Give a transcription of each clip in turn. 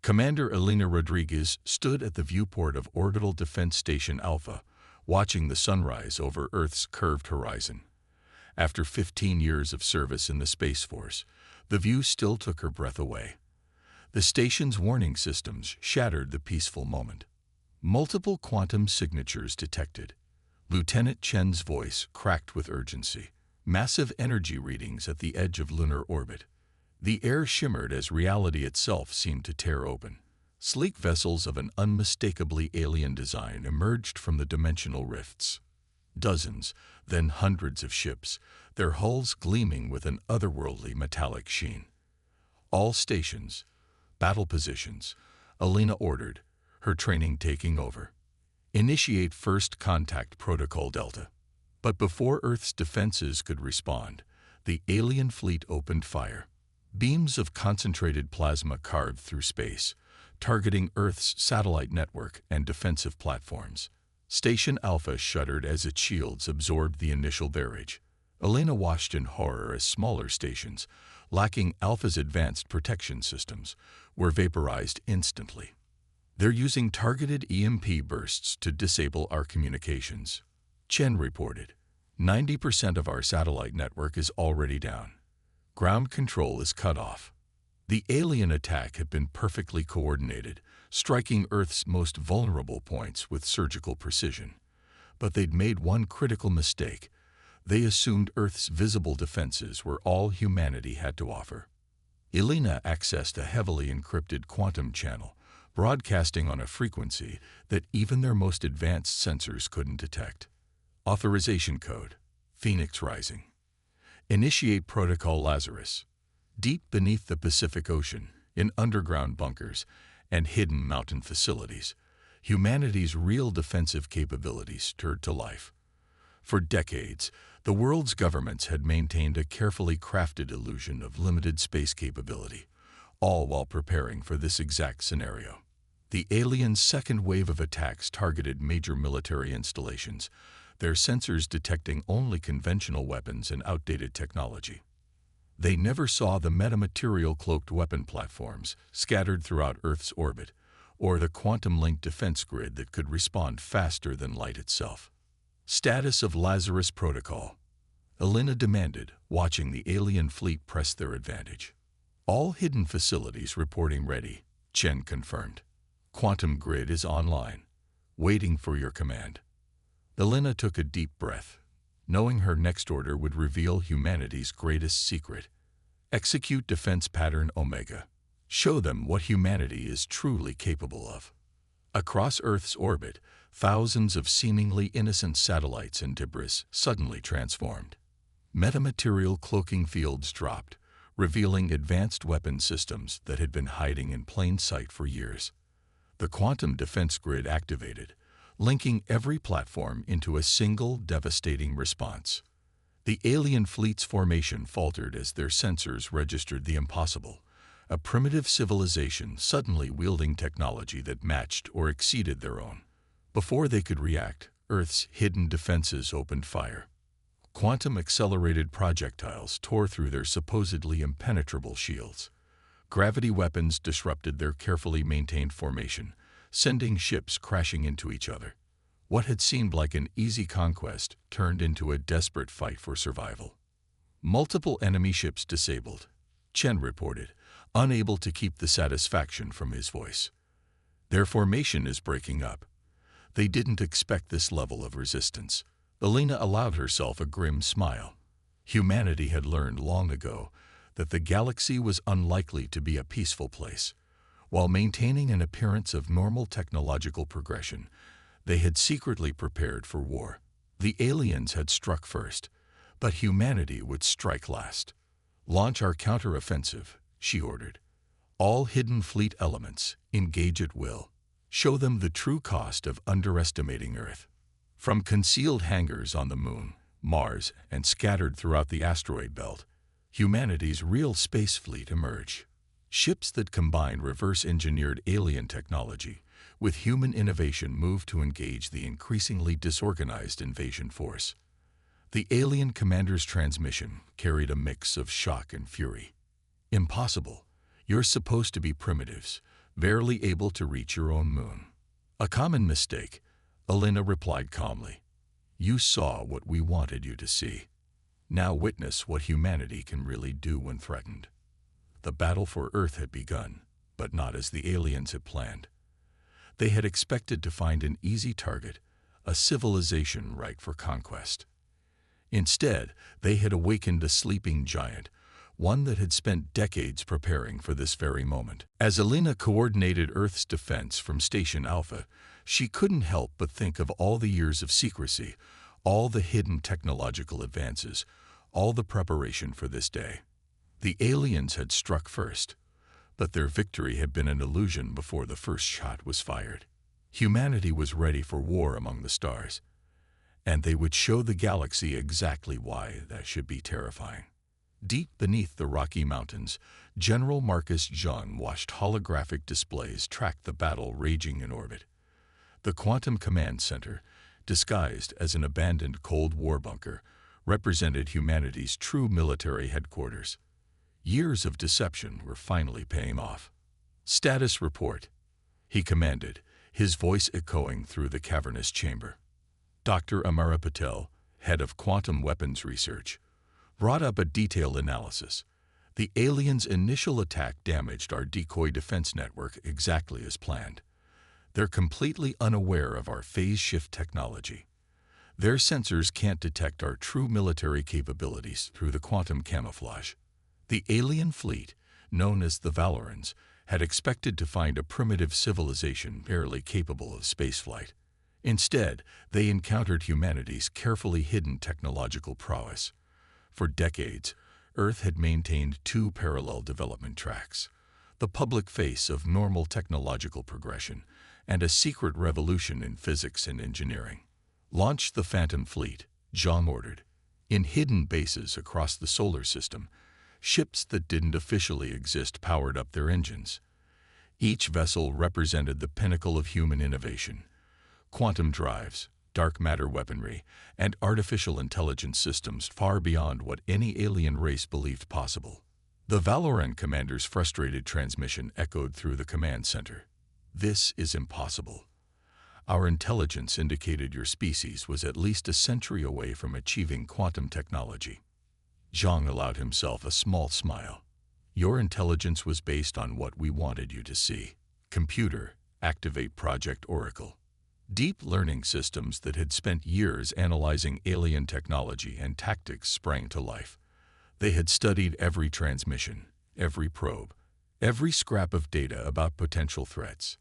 Commander Elena Rodriguez stood at the viewport of Orbital Defense Station Alpha, watching the sunrise over Earth's curved horizon. After 15 years of service in the Space Force, the view still took her breath away. The station's warning systems shattered the peaceful moment. Multiple quantum signatures detected. Lieutenant Chen's voice cracked with urgency. Massive energy readings at the edge of lunar orbit. The air shimmered as reality itself seemed to tear open. Sleek vessels of an unmistakably alien design emerged from the dimensional rifts. Dozens, then hundreds of ships, their hulls gleaming with an otherworldly metallic sheen. All stations, battle positions, Elena ordered, her training taking over. Initiate First Contact Protocol Delta. But before Earth's defenses could respond, the alien fleet opened fire. Beams of concentrated plasma carved through space, targeting Earth's satellite network and defensive platforms. Station Alpha shuddered as its shields absorbed the initial barrage. Elena watched in horror as smaller stations, lacking Alpha's advanced protection systems, were vaporized instantly. They're using targeted EMP bursts to disable our communications, Chen reported. 90% of our satellite network is already down. Ground control is cut off. The alien attack had been perfectly coordinated, striking Earth's most vulnerable points with surgical precision. But they'd made one critical mistake. They assumed Earth's visible defenses were all humanity had to offer. Elena accessed a heavily encrypted quantum channel, broadcasting on a frequency that even their most advanced sensors couldn't detect. Authorization code, Phoenix Rising. Initiate Protocol Lazarus. Deep beneath the Pacific Ocean, in underground bunkers and hidden mountain facilities, humanity's real defensive capabilities stirred to life. For decades, the world's governments had maintained a carefully crafted illusion of limited space capability, all while preparing for this exact scenario. The aliens' second wave of attacks targeted major military installations, their sensors detecting only conventional weapons and outdated technology. They never saw the metamaterial-cloaked weapon platforms scattered throughout Earth's orbit, or the quantum-linked defense grid that could respond faster than light itself. Status of Lazarus Protocol, Elena demanded, watching the alien fleet press their advantage. All hidden facilities reporting ready, Chen confirmed. Quantum grid is online, waiting for your command. Elena took a deep breath, knowing her next order would reveal humanity's greatest secret. Execute Defense Pattern Omega. Show them what humanity is truly capable of. Across Earth's orbit, thousands of seemingly innocent satellites and debris suddenly transformed. Metamaterial cloaking fields dropped, revealing advanced weapon systems that had been hiding in plain sight for years. The quantum defense grid activated, linking every platform into a single devastating response. The alien fleet's formation faltered as their sensors registered the impossible, a primitive civilization suddenly wielding technology that matched or exceeded their own. Before they could react, Earth's hidden defenses opened fire. Quantum-accelerated projectiles tore through their supposedly impenetrable shields. Gravity weapons disrupted their carefully maintained formation, sending ships crashing into each other. What had seemed like an easy conquest turned into a desperate fight for survival. Multiple enemy ships disabled, Chen reported, unable to keep the satisfaction from his voice. Their formation is breaking up. They didn't expect this level of resistance. Elena allowed herself a grim smile. Humanity had learned long ago that the galaxy was unlikely to be a peaceful place. While maintaining an appearance of normal technological progression, they had secretly prepared for war. The aliens had struck first, but humanity would strike last. Launch our counteroffensive, she ordered. All hidden fleet elements, engage at will. Show them the true cost of underestimating Earth. From concealed hangars on the Moon, Mars, and scattered throughout the asteroid belt, humanity's real space fleet emerged. Ships that combine reverse-engineered alien technology with human innovation moved to engage the increasingly disorganized invasion force. The alien commander's transmission carried a mix of shock and fury. Impossible. You're supposed to be primitives, barely able to reach your own moon. A common mistake, Elena replied calmly. You saw what we wanted you to see. Now witness what humanity can really do when threatened. The battle for Earth had begun, but not as the aliens had planned. They had expected to find an easy target, a civilization ripe for conquest. Instead, they had awakened a sleeping giant, one that had spent decades preparing for this very moment. As Elena coordinated Earth's defense from Station Alpha, she couldn't help but think of all the years of secrecy, all the hidden technological advances, all the preparation for this day. The aliens had struck first, but their victory had been an illusion before the first shot was fired. Humanity was ready for war among the stars, and they would show the galaxy exactly why that should be terrifying. Deep beneath the Rocky Mountains, General Marcus John watched holographic displays track the battle raging in orbit. The Quantum Command Center, disguised as an abandoned Cold War bunker, represented humanity's true military headquarters. Years of deception were finally paying off. Status report, he commanded, his voice echoing through the cavernous chamber. Dr. Amara Patel, head of quantum weapons research, brought up a detailed analysis. The aliens' initial attack damaged our decoy defense network exactly as planned. They're completely unaware of our phase shift technology. Their sensors can't detect our true military capabilities through the quantum camouflage. The alien fleet, known as the Valorans, had expected to find a primitive civilization barely capable of spaceflight. Instead, they encountered humanity's carefully hidden technological prowess. For decades, Earth had maintained two parallel development tracks: the public face of normal technological progression and a secret revolution in physics and engineering. Launch the Phantom Fleet, Zhang ordered. In hidden bases across the solar system, ships that didn't officially exist powered up their engines. Each vessel represented the pinnacle of human innovation: quantum drives, dark matter weaponry, and artificial intelligence systems far beyond what any alien race believed possible. The Valoran commander's frustrated transmission echoed through the command center. This is impossible. Our intelligence indicated your species was at least a century away from achieving quantum technology. Zhang allowed himself a small smile. Your intelligence was based on what we wanted you to see. Computer, activate Project Oracle. Deep learning systems that had spent years analyzing alien technology and tactics sprang to life. They had studied every transmission, every probe, every scrap of data about potential threats.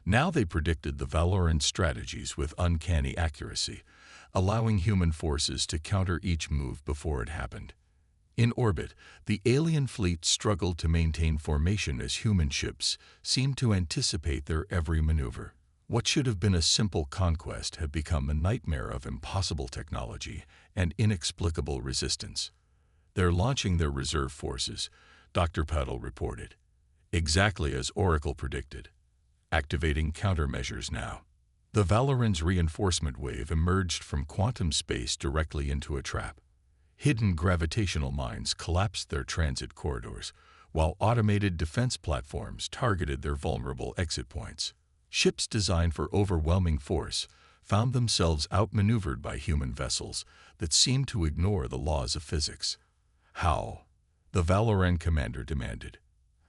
Now they predicted the Valoran strategies with uncanny accuracy, allowing human forces to counter each move before it happened. In orbit, the alien fleet struggled to maintain formation as human ships seemed to anticipate their every maneuver. What should have been a simple conquest had become a nightmare of impossible technology and inexplicable resistance. They're launching their reserve forces, Dr. Patel reported. Exactly as Oracle predicted. Activating countermeasures now. The Valoran's reinforcement wave emerged from quantum space directly into a trap. Hidden gravitational mines collapsed their transit corridors, while automated defense platforms targeted their vulnerable exit points. Ships designed for overwhelming force found themselves outmaneuvered by human vessels that seemed to ignore the laws of physics. How? The Valoran commander demanded.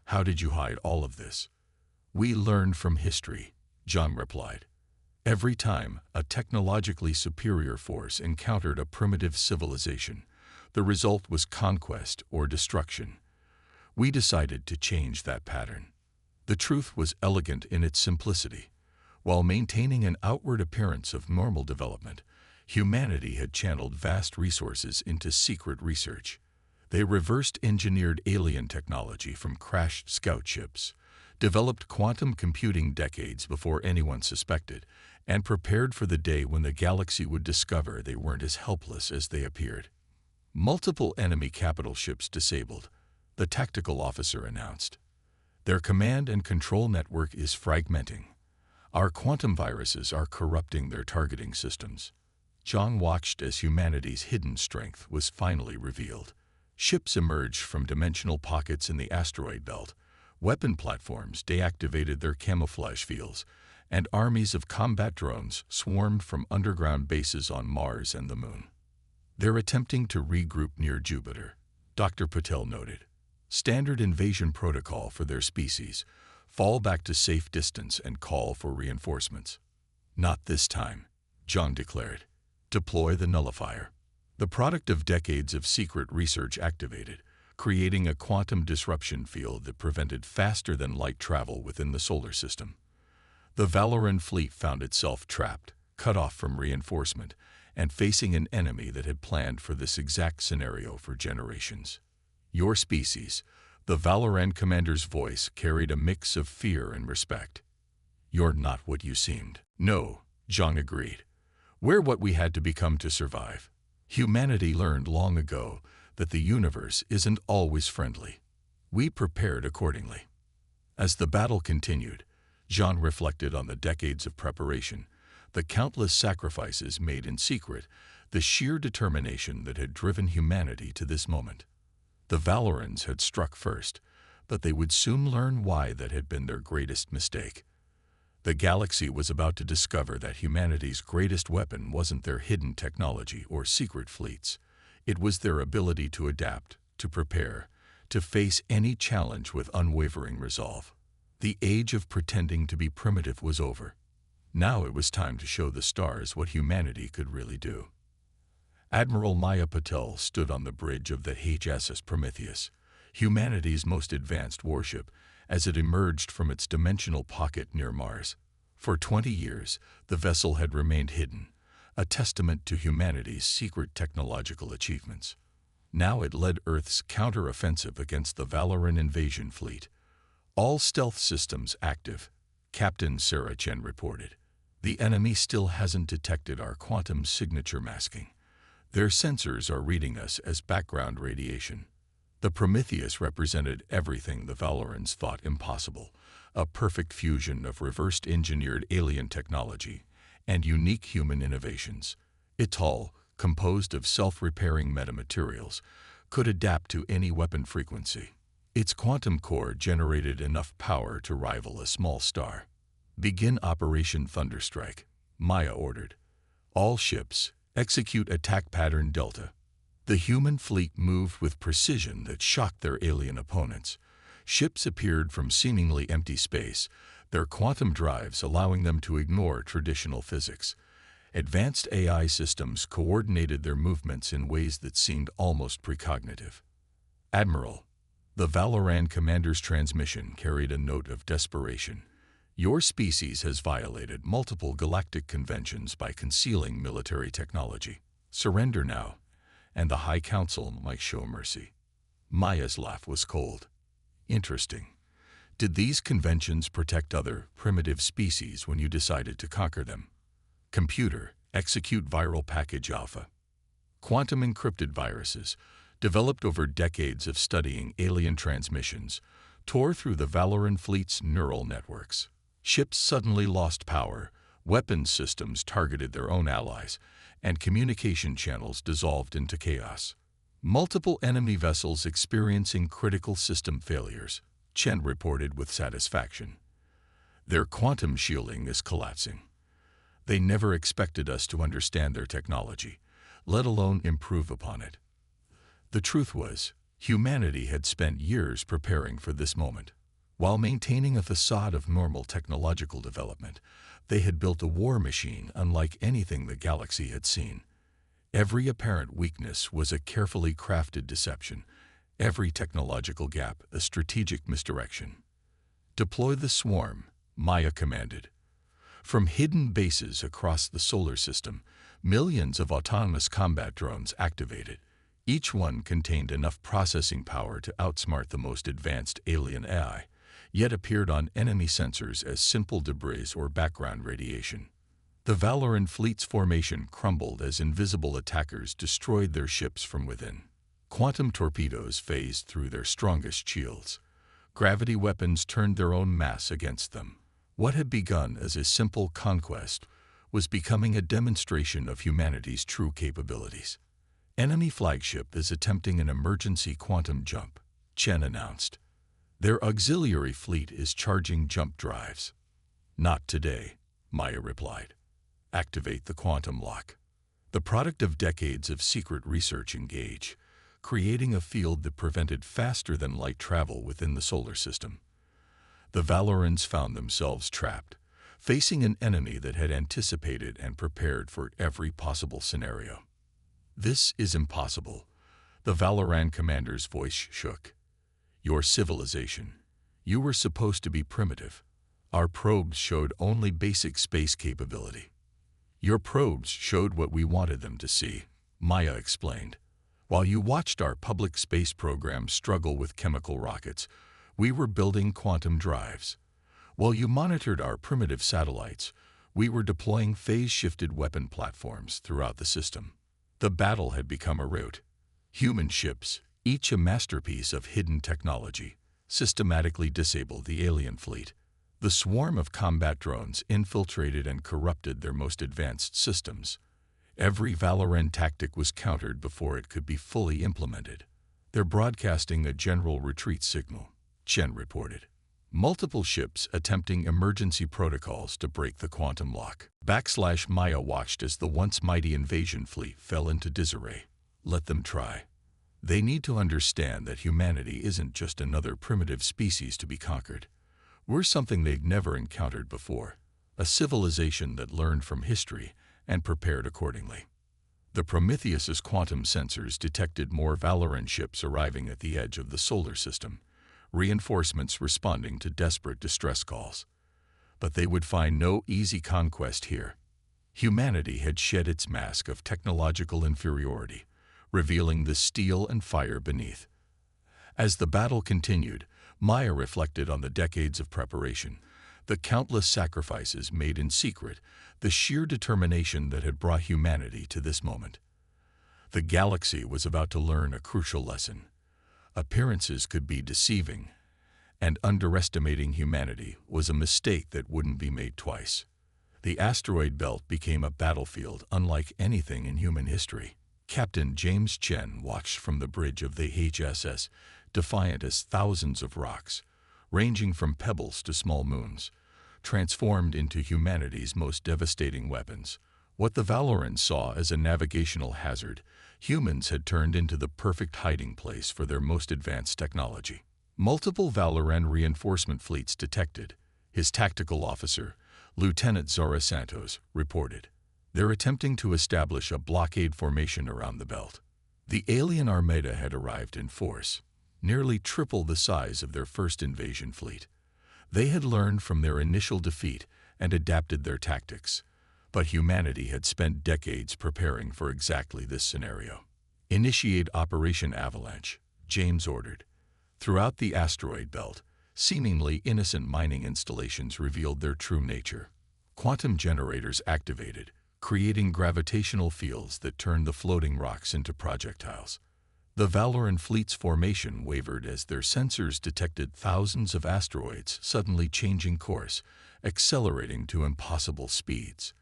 How did you hide all of this? We learned from history, John replied. Every time a technologically superior force encountered a primitive civilization, the result was conquest or destruction. We decided to change that pattern. The truth was elegant in its simplicity. While maintaining an outward appearance of normal development, humanity had channeled vast resources into secret research. They reversed engineered alien technology from crashed scout ships, developed quantum computing decades before anyone suspected, and prepared for the day when the galaxy would discover they weren't as helpless as they appeared. Multiple enemy capital ships disabled, the tactical officer announced. Their command and control network is fragmenting. Our quantum viruses are corrupting their targeting systems. John watched as humanity's hidden strength was finally revealed. Ships emerged from dimensional pockets in the asteroid belt, Weapon platforms deactivated their camouflage fields, and armies of combat drones swarmed from underground bases on Mars and the Moon. They're attempting to regroup near Jupiter, Dr. Patel noted. Standard invasion protocol for their species: fall back to safe distance and call for reinforcements. Not this time, John declared. Deploy the nullifier. The product of decades of secret research activated, creating a quantum disruption field that prevented faster-than-light travel within the solar system. The Valoran fleet found itself trapped, cut off from reinforcement, and facing an enemy that had planned for this exact scenario for generations. Your species, the Valoran commander's voice carried a mix of fear and respect. You're not what you seemed. No, Zhang agreed. We're what we had to become to survive. Humanity learned long ago that the universe isn't always friendly. We prepared accordingly. As the battle continued, Zhang reflected on the decades of preparation, the countless sacrifices made in secret, the sheer determination that had driven humanity to this moment. The Valorans had struck first, but they would soon learn why that had been their greatest mistake. The galaxy was about to discover that humanity's greatest weapon wasn't their hidden technology or secret fleets. It was their ability to adapt, to prepare, to face any challenge with unwavering resolve. The age of pretending to be primitive was over. Now it was time to show the stars what humanity could really do. Admiral Maya Patel stood on the bridge of the HSS Prometheus, humanity's most advanced warship, as it emerged from its dimensional pocket near Mars. For 20 years, the vessel had remained hidden, a testament to humanity's secret technological achievements. Now it led Earth's counter-offensive against the Valoran invasion fleet. All stealth systems active, Captain Sarah Chen reported. The enemy still hasn't detected our quantum signature masking. Their sensors are reading us as background radiation. The Prometheus represented everything the Valorans thought impossible, a perfect fusion of reversed-engineered alien technology and unique human innovations. Ital, composed of self-repairing metamaterials, could adapt to any weapon frequency. Its quantum core generated enough power to rival a small star. Begin Operation Thunderstrike, Maya ordered. All ships, execute attack pattern Delta. The human fleet moved with precision that shocked their alien opponents. Ships appeared from seemingly empty space, their quantum drives allowing them to ignore traditional physics. Advanced AI systems coordinated their movements in ways that seemed almost precognitive. Admiral, the Valoran commander's transmission carried a note of desperation. Your species has violated multiple galactic conventions by concealing military technology. Surrender now, and the High Council might show mercy. Maya's laugh was cold. Interesting. Did these conventions protect other, primitive species when you decided to conquer them? Computer, execute viral package alpha. Quantum encrypted viruses, developed over decades of studying alien transmissions, tore through the Valoran fleet's neural networks. Ships suddenly lost power, weapons systems targeted their own allies, and communication channels dissolved into chaos. Multiple enemy vessels experiencing critical system failures, Chen reported with satisfaction. Their quantum shielding is collapsing. They never expected us to understand their technology, let alone improve upon it. The truth was, humanity had spent years preparing for this moment. While maintaining a facade of normal technological development, they had built a war machine unlike anything the galaxy had seen. Every apparent weakness was a carefully crafted deception, every technological gap a strategic misdirection. Deploy the swarm, Maya commanded. From hidden bases across the solar system, millions of autonomous combat drones activated. Each one contained enough processing power to outsmart the most advanced alien AI, yet appeared on enemy sensors as simple debris or background radiation. The Valoran fleet's formation crumbled as invisible attackers destroyed their ships from within. Quantum torpedoes phased through their strongest shields. Gravity weapons turned their own mass against them. What had begun as a simple conquest was becoming a demonstration of humanity's true capabilities. Enemy flagship is attempting an emergency quantum jump, Chen announced. Their auxiliary fleet is charging jump drives. Not today, Maya replied. Activate the quantum lock. The product of decades of secret research engage, creating a field that prevented faster-than-light travel within the solar system. The Valorans found themselves trapped, facing an enemy that had anticipated and prepared for every possible scenario. This is impossible. The Valoran commander's voice shook. Your civilization. You were supposed to be primitive. Our probes showed only basic space capability. Your probes showed what we wanted them to see, Maya explained. While you watched our public space program struggle with chemical rockets, we were building quantum drives. While you monitored our primitive satellites, we were deploying phase-shifted weapon platforms throughout the system. The battle had become a rout. Human ships, each a masterpiece of hidden technology, systematically disabled the alien fleet. The swarm of combat drones infiltrated and corrupted their most advanced systems. Every Valoran tactic was countered before it could be fully implemented. They're broadcasting a general retreat signal, Chen reported. Multiple ships attempting emergency protocols to break the quantum lock. Maya watched as the once mighty invasion fleet fell into disarray. Let them try. They need to understand that humanity isn't just another primitive species to be conquered. We're something they've never encountered before, a civilization that learned from history and prepared accordingly. The Prometheus's quantum sensors detected more Valoran ships arriving at the edge of the solar system, reinforcements responding to desperate distress calls. But they would find no easy conquest here. Humanity had shed its mask of technological inferiority, revealing the steel and fire beneath. As the battle continued, Maya reflected on the decades of preparation, the countless sacrifices made in secret, the sheer determination that had brought humanity to this moment. The galaxy was about to learn a crucial lesson. Appearances could be deceiving, and underestimating humanity was a mistake that wouldn't be made twice. The asteroid belt became a battlefield unlike anything in human history. Captain James Chen watched from the bridge of the HSS, defiant as thousands of rocks, ranging from pebbles to small moons, transformed into humanity's most devastating weapons. What the Valorans saw as a navigational hazard, humans had turned into the perfect hiding place for their most advanced technology. Multiple Valoran reinforcement fleets detected, his tactical officer, Lieutenant Zora Santos, reported. They're attempting to establish a blockade formation around the belt. The alien armada had arrived in force, nearly triple the size of their first invasion fleet. They had learned from their initial defeat and adapted their tactics, but humanity had spent decades preparing for exactly this scenario. Initiate Operation Avalanche, James ordered. Throughout the asteroid belt, seemingly innocent mining installations revealed their true nature. Quantum generators activated, creating gravitational fields that turned the floating rocks into projectiles. The Valoran fleet's formation wavered as their sensors detected thousands of asteroids suddenly changing course, accelerating to impossible speeds.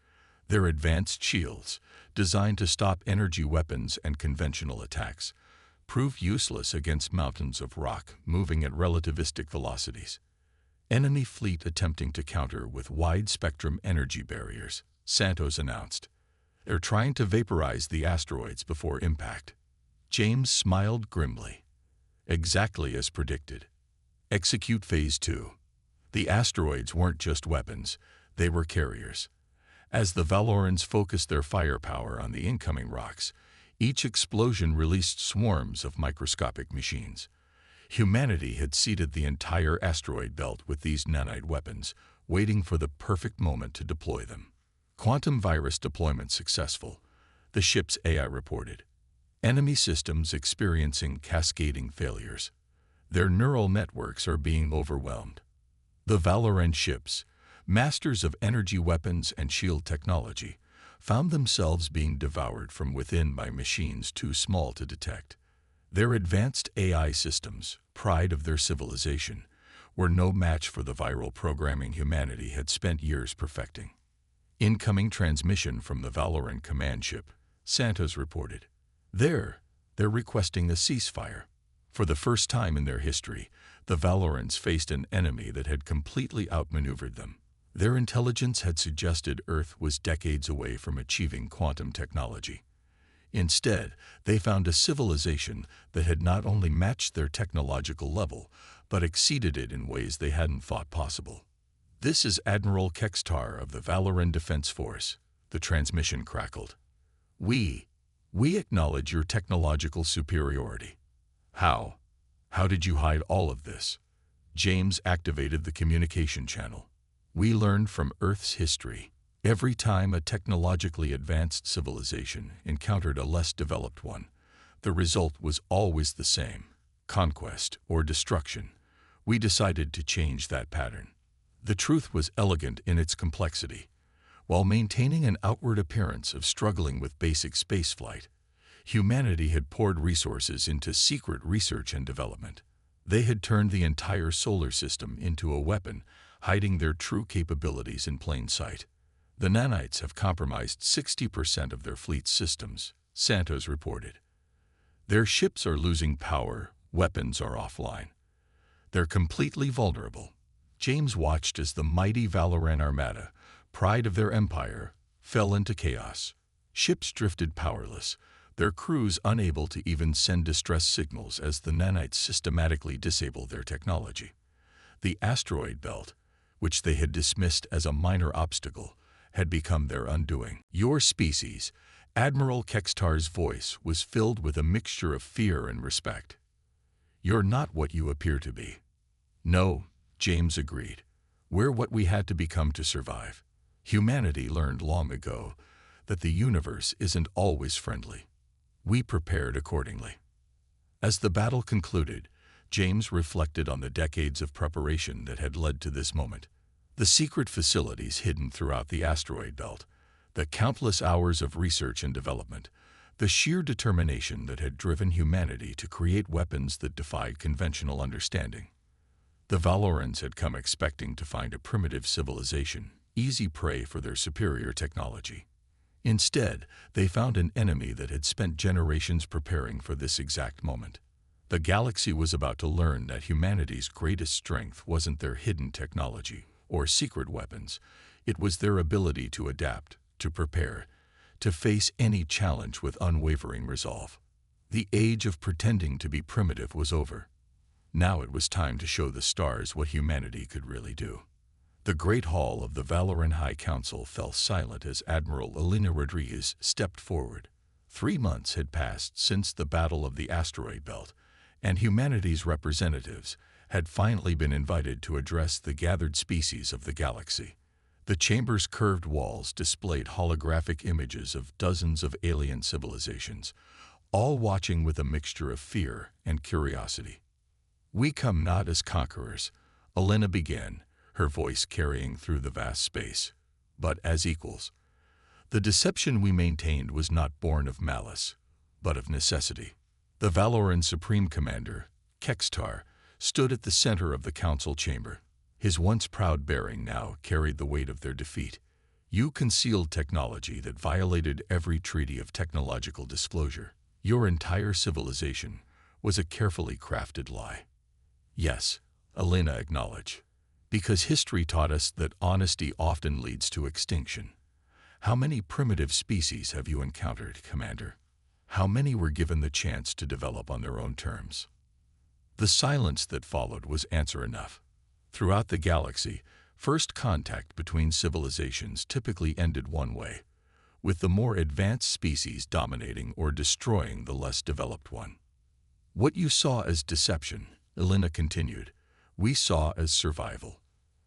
Their advanced shields, designed to stop energy weapons and conventional attacks, proved useless against mountains of rock moving at relativistic velocities. Enemy fleet attempting to counter with wide-spectrum energy barriers, Santos announced. They're trying to vaporize the asteroids before impact. James smiled grimly. Exactly as predicted. Execute Phase 2. The asteroids weren't just weapons, they were carriers. As the Valorans focused their firepower on the incoming rocks, each explosion released swarms of microscopic machines. Humanity had seeded the entire asteroid belt with these nanite weapons, waiting for the perfect moment to deploy them. Quantum virus deployment successful, the ship's AI reported. Enemy systems experiencing cascading failures. Their neural networks are being overwhelmed. The Valoran ships, masters of energy weapons and shield technology, found themselves being devoured from within by machines too small to detect. Their advanced AI systems, pride of their civilization, were no match for the viral programming humanity had spent years perfecting. Incoming transmission from the Valoran command ship, Santos reported. They're requesting a ceasefire. For the first time in their history, The Valorans faced an enemy that had completely outmaneuvered them. Their intelligence had suggested Earth was decades away from achieving quantum technology. Instead, they found a civilization that had not only matched their technological level, but exceeded it in ways they hadn't thought possible. "This is Admiral Kextar of the Valoran Defense Force," the transmission crackled. We acknowledge your technological superiority. How did you hide all of this?" James activated the communication channel. "We learned from Earth's history. Every time a technologically advanced civilization encountered a less developed one, the result was always the same: conquest or destruction. We decided to change that pattern." The truth was elegant in its complexity. While maintaining an outward appearance of struggling with basic spaceflight, humanity had poured resources into secret research and development. They had turned the entire solar system into a weapon, hiding their true capabilities in plain sight. "The nanites have compromised 60% of their fleet's systems," Santos reported. "Their ships are losing power, weapons are offline. They're completely vulnerable." James watched as the mighty Valoran Armada, pride of their empire, fell into chaos. Ships drifted powerless, their crews unable to even send distress signals as the nanites systematically disabled their technology. The asteroid belt, which they had dismissed as a minor obstacle, had become their undoing. "Your species," Admiral Kextar's voice was filled with a mixture of fear and respect. "You're not what you appear to be." "No," James agreed. "We're what we had to become to survive. Humanity learned long ago that the universe isn't always friendly. We prepared accordingly." As the battle concluded, James reflected on the decades of preparation that had led to this moment. The secret facilities hidden throughout the asteroid belt, the countless hours of research and development, the sheer determination that had driven humanity to create weapons that defied conventional understanding. The Valorans had come expecting to find a primitive civilization, easy prey for their superior technology. Instead, they found an enemy that had spent generations preparing for this exact moment. The galaxy was about to learn that humanity's greatest strength wasn't their hidden technology or secret weapons. It was their ability to adapt, to prepare, to face any challenge with unwavering resolve. The age of pretending to be primitive was over. Now it was time to show the stars what humanity could really do. The great hall of the Valoran High Council fell silent as Admiral Elena Rodriguez stepped forward. 3 months had passed since the Battle of the Asteroid Belt, and humanity's representatives had finally been invited to address the gathered species of the galaxy. The chamber's curved walls displayed holographic images of dozens of alien civilizations, all watching with a mixture of fear and curiosity. "We come not as conquerors," Elena began, her voice carrying through the vast space, "but as equals. The deception we maintained was not born of malice, but of necessity." The Valoran Supreme Commander, Kextar, stood at the center of the council chamber. His once proud bearing now carried the weight of their defeat. "You concealed technology that violated every treaty of technological disclosure. Your entire civilization was a carefully crafted lie." "Yes," Elena acknowledged, "because history taught us that honesty often leads to extinction. How many primitive species have you encountered, Commander? How many were given the chance to develop on their own terms?" The silence that followed was answer enough. Throughout the galaxy, first contact between civilizations typically ended one way, with the more advanced species dominating or destroying the less developed one. "What you saw as deception," Elena continued, "we saw as survival.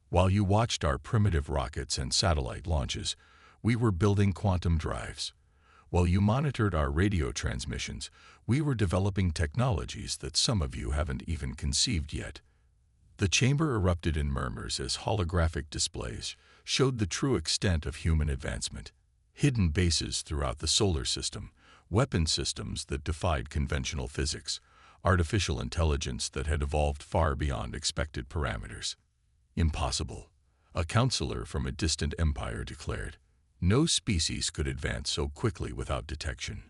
While you watched our primitive rockets and satellite launches, we were building quantum drives. While you monitored our radio transmissions, we were developing technologies that some of you haven't even conceived yet." The chamber erupted in murmurs as holographic displays showed the true extent of human advancement. Hidden bases throughout the solar system, weapon systems that defied conventional physics, artificial intelligence that had evolved far beyond expected parameters. "Impossible," a counselor from a distant empire declared. "No species could advance so quickly without detection."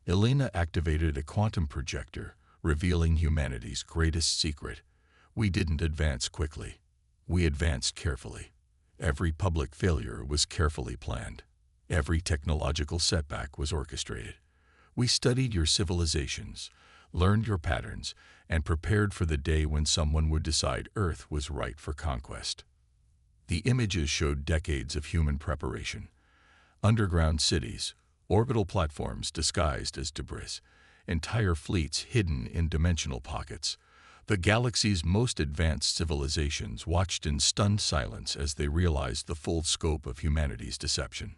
Elena activated a quantum projector, revealing humanity's greatest secret. We didn't advance quickly. We advanced carefully. Every public failure was carefully planned. Every technological setback was orchestrated. We studied your civilizations, learned your patterns, and prepared for the day when someone would decide Earth was right for conquest. The images showed decades of human preparation. Underground cities, orbital platforms disguised as debris, entire fleets hidden in dimensional pockets. The galaxy's most advanced civilizations watched in stunned silence as they realized the full scope of humanity's deception.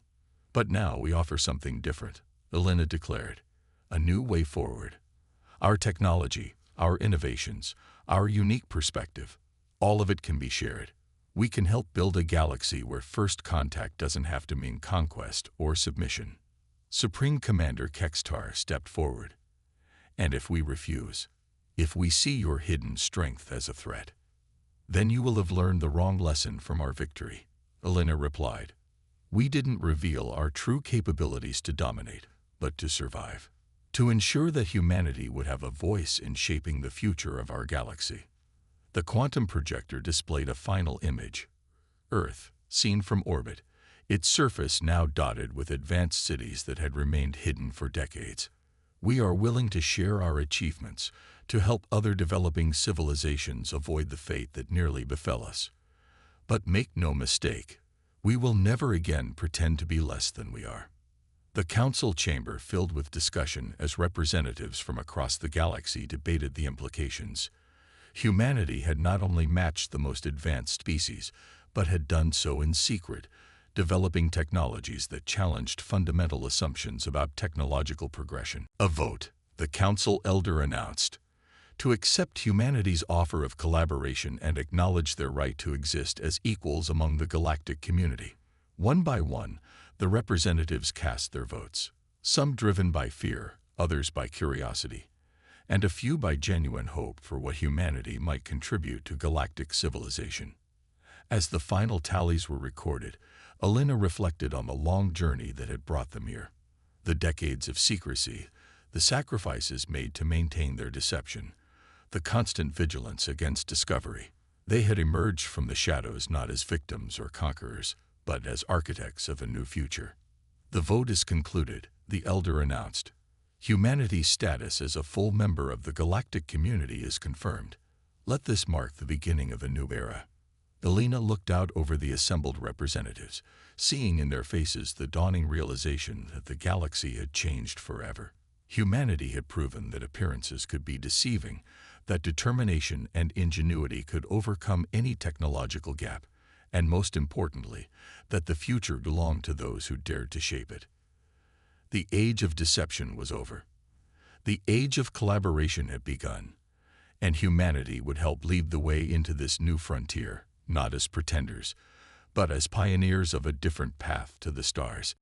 But now we offer something different, Elena declared. A new way forward. Our technology, our innovations, our unique perspective, all of it can be shared. We can help build a galaxy where first contact doesn't have to mean conquest or submission. Supreme Commander Kextar stepped forward. And if we refuse, if we see your hidden strength as a threat, then you will have learned the wrong lesson from our victory, Elena replied. We didn't reveal our true capabilities to dominate, but to survive. To ensure that humanity would have a voice in shaping the future of our galaxy. The quantum projector displayed a final image. Earth, seen from orbit, its surface now dotted with advanced cities that had remained hidden for decades. We are willing to share our achievements to help other developing civilizations avoid the fate that nearly befell us. But make no mistake, we will never again pretend to be less than we are. The council chamber filled with discussion as representatives from across the galaxy debated the implications. Humanity had not only matched the most advanced species, but had done so in secret, developing technologies that challenged fundamental assumptions about technological progression. A vote, the council elder announced, to accept humanity's offer of collaboration and acknowledge their right to exist as equals among the galactic community. One by one, the representatives cast their votes, some driven by fear, others by curiosity, and a few by genuine hope for what humanity might contribute to galactic civilization. As the final tallies were recorded, Elena reflected on the long journey that had brought them here. The decades of secrecy, the sacrifices made to maintain their deception, the constant vigilance against discovery. They had emerged from the shadows not as victims or conquerors, but as architects of a new future. The vote is concluded, the elder announced. Humanity's status as a full member of the galactic community is confirmed. Let this mark the beginning of a new era. Elena looked out over the assembled representatives, seeing in their faces the dawning realization that the galaxy had changed forever. Humanity had proven that appearances could be deceiving, that determination and ingenuity could overcome any technological gap, and most importantly, that the future belonged to those who dared to shape it. The age of deception was over. The age of collaboration had begun, and humanity would help lead the way into this new frontier, not as pretenders, but as pioneers of a different path to the stars.